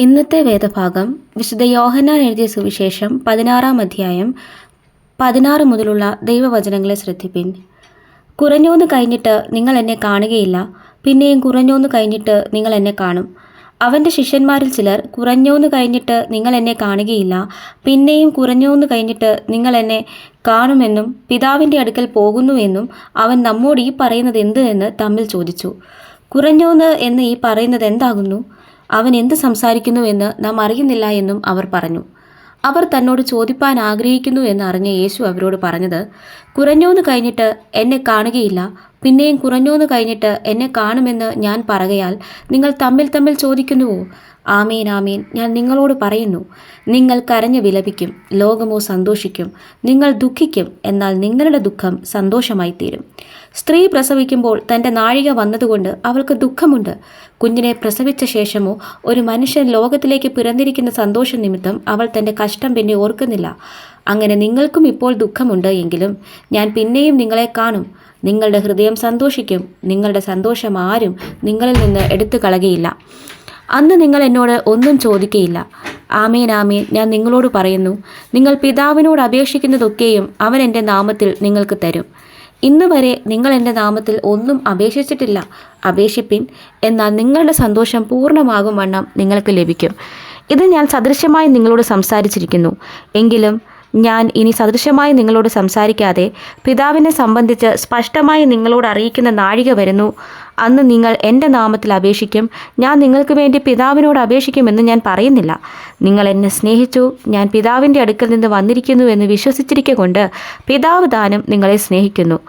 ഇന്നത്തെ വേദഭാഗം വിശുദ്ധ യോഹന്നാൻ എഴുതിയ സുവിശേഷം 16-ാം അധ്യായം 16 മുതലുള്ള ദൈവവചനങ്ങളെ ശ്രദ്ധിപ്പിൻ. കുറഞ്ഞോന്ന് കഴിഞ്ഞിട്ട് നിങ്ങൾ എന്നെ കാണുകയില്ല, പിന്നെയും കുറഞ്ഞോന്ന് കഴിഞ്ഞിട്ട് നിങ്ങൾ എന്നെ കാണും. അവൻ്റെ ശിഷ്യന്മാരിൽ ചിലർ കുറഞ്ഞോന്ന് കഴിഞ്ഞിട്ട് നിങ്ങൾ എന്നെ കാണുകയില്ല, പിന്നെയും കുറഞ്ഞോന്ന് കഴിഞ്ഞിട്ട് നിങ്ങൾ എന്നെ കാണുമെന്നും പിതാവിൻ്റെ അടുക്കൽ പോകുന്നുവെന്നും അവൻ നമ്മോട് ഈ പറയുന്നത് എന്ത് എന്ന് തമ്മിൽ ചോദിച്ചു. കുറഞ്ഞോന്ന് എന്ന് ഈ പറയുന്നത് എന്താകുന്നു? അവൻ എന്ത് സംസാരിക്കുന്നുവെന്ന് നാം അറിയുന്നില്ല എന്നും അവർ പറഞ്ഞു. അവർ തന്നോട് ചോദിപ്പാൻ ആഗ്രഹിക്കുന്നു എന്ന് അറിഞ്ഞ യേശു അവരോട് പറഞ്ഞത്, കുറഞ്ഞോന്ന് കഴിഞ്ഞിട്ട് എന്നെ കാണുകയില്ല, പിന്നെയും കുറഞ്ഞോന്ന് കഴിഞ്ഞിട്ട് എന്നെ കാണുമെന്ന് ഞാൻ പറകയാൽ നിങ്ങൾ തമ്മിൽ തമ്മിൽ ചോദിക്കുന്നുവോ? ആമേൻ ആമേൻ, ഞാൻ നിങ്ങളോട് പറയുന്നു, നിങ്ങൾ കരഞ്ഞ് വിലപിക്കും, ലോകമോ സന്തോഷിക്കും. നിങ്ങൾ ദുഃഖിക്കും, എന്നാൽ നിങ്ങളുടെ ദുഃഖം സന്തോഷമായി തീരും. സ്ത്രീ പ്രസവിക്കുമ്പോൾ തൻ്റെ നാഴിക വന്നതുകൊണ്ട് അവൾക്ക് ദുഃഖമുണ്ട്. കുഞ്ഞിനെ പ്രസവിച്ച ശേഷമോ ഒരു മനുഷ്യൻ ലോകത്തിലേക്ക് പിറന്നിരിക്കുന്ന സന്തോഷ നിമിത്തം അവൾ തൻ്റെ കഷ്ടം പിന്നെ ഓർക്കുന്നില്ല. അങ്ങനെ നിങ്ങൾക്കും ഇപ്പോൾ ദുഃഖമുണ്ട് എങ്കിലും ഞാൻ പിന്നെയും നിങ്ങളെ കാണും. നിങ്ങളുടെ ഹൃദയം സന്തോഷിക്കും. നിങ്ങളുടെ സന്തോഷം ആരും നിങ്ങളിൽ നിന്ന് എടുത്തു കളകയില്ല. അന്ന് നിങ്ങൾ എന്നോട് ഒന്നും ചോദിക്കയില്ല. ആമേൻ ആമേൻ, ഞാൻ നിങ്ങളോട് പറയുന്നു, നിങ്ങൾ പിതാവിനോട് അപേക്ഷിക്കുന്നതൊക്കെയും അവൻ എൻ്റെ നാമത്തിൽ നിങ്ങൾക്ക് തരും. ഇന്ന് വരെ നിങ്ങൾ എൻ്റെ നാമത്തിൽ ഒന്നും അപേക്ഷിച്ചിട്ടില്ല. അപേക്ഷിപ്പിൻ, എന്നാൽ നിങ്ങളുടെ സന്തോഷം പൂർണ്ണമാകും വണ്ണം നിങ്ങൾക്ക് ലഭിക്കും. ഇത് ഞാൻ സദൃശ്യമായി നിങ്ങളോട് സംസാരിച്ചിരിക്കുന്നു. എങ്കിലും ഞാൻ ഇനി സദൃശ്യമായി നിങ്ങളോട് സംസാരിക്കാതെ പിതാവിനെ സംബന്ധിച്ച് സ്പഷ്ടമായി നിങ്ങളോട് അറിയിക്കുന്ന നാഴിക വരുന്നു. അന്ന് നിങ്ങൾ എൻ്റെ നാമത്തിൽ അപേക്ഷിക്കും. ഞാൻ നിങ്ങൾക്ക് വേണ്ടി പിതാവിനോട് അപേക്ഷിക്കുമെന്ന് ഞാൻ പറയുന്നില്ല. നിങ്ങൾ എന്നെ സ്നേഹിച്ചു. ഞാൻ പിതാവിൻ്റെ അടുക്കൽ നിന്ന് വന്നിരിക്കുന്നു എന്ന് വിശ്വസിച്ചിരിക്കൊണ്ട് പിതാവ് താനും നിങ്ങളെ സ്നേഹിക്കുന്നു.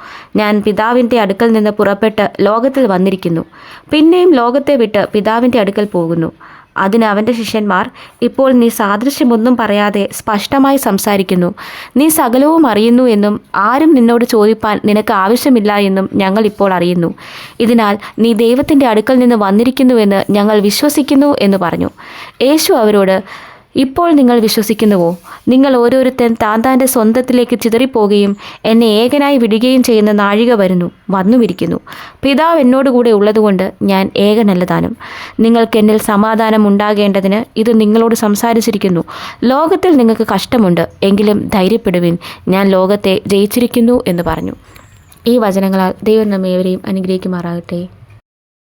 ഞാൻ പിതാവിൻ്റെ അടുക്കൽ നിന്ന് പുറപ്പെട്ട് ലോകത്തിൽ വന്നിരിക്കുന്നു. പിന്നെയും ലോകത്തെ വിട്ട് പിതാവിൻ്റെ അടുക്കൽ പോകുന്നു. അതിന് അവൻ്റെ ശിഷ്യന്മാർ, ഇപ്പോൾ നീ സാദൃശ്യമൊന്നും പറയാതെ സ്പഷ്ടമായി സംസാരിക്കുന്നു. നീ സകലവും അറിയുന്നു എന്നും ആരും നിന്നോട് ചോദിപ്പാൻ നിനക്ക് ആവശ്യമില്ല എന്നും ഞങ്ങൾ ഇപ്പോൾ അറിയുന്നു. ഇതിനാൽ നീ ദൈവത്തിൻ്റെ അടുക്കൽ നിന്ന് വന്നിരിക്കുന്നുവെന്ന് ഞങ്ങൾ വിശ്വസിക്കുന്നു എന്ന് പറഞ്ഞു. യേശു അവരോട്, ഇപ്പോൾ നിങ്ങൾ വിശ്വസിക്കുന്നുവോ? നിങ്ങൾ ഓരോരുത്തൻ താൻ്റെ സ്വന്തത്തിലേക്ക് ചിതറിപ്പോകുകയും എന്നെ ഏകനായി വിടുകയും ചെയ്യുന്ന നാഴിക വന്നുമിരിക്കുന്നു. പിതാവ് എന്നോടുകൂടെ ഉള്ളതുകൊണ്ട് ഞാൻ ഏകനല്ലതാനും. നിങ്ങൾക്ക് എന്നിൽ സമാധാനം ഉണ്ടാകേണ്ടതിന് ഇത് നിങ്ങളോട് സംസാരിച്ചിരിക്കുന്നു. ലോകത്തിൽ നിങ്ങൾക്ക് കഷ്ടമുണ്ട്, എങ്കിലും ധൈര്യപ്പെടുവിൻ, ഞാൻ ലോകത്തെ ജയിച്ചിരിക്കുന്നു എന്ന് പറഞ്ഞു. ഈ വചനങ്ങളാൽ ദൈവം നമ്മേവരെയും അനുഗ്രഹിക്കുമാറാകട്ടെ.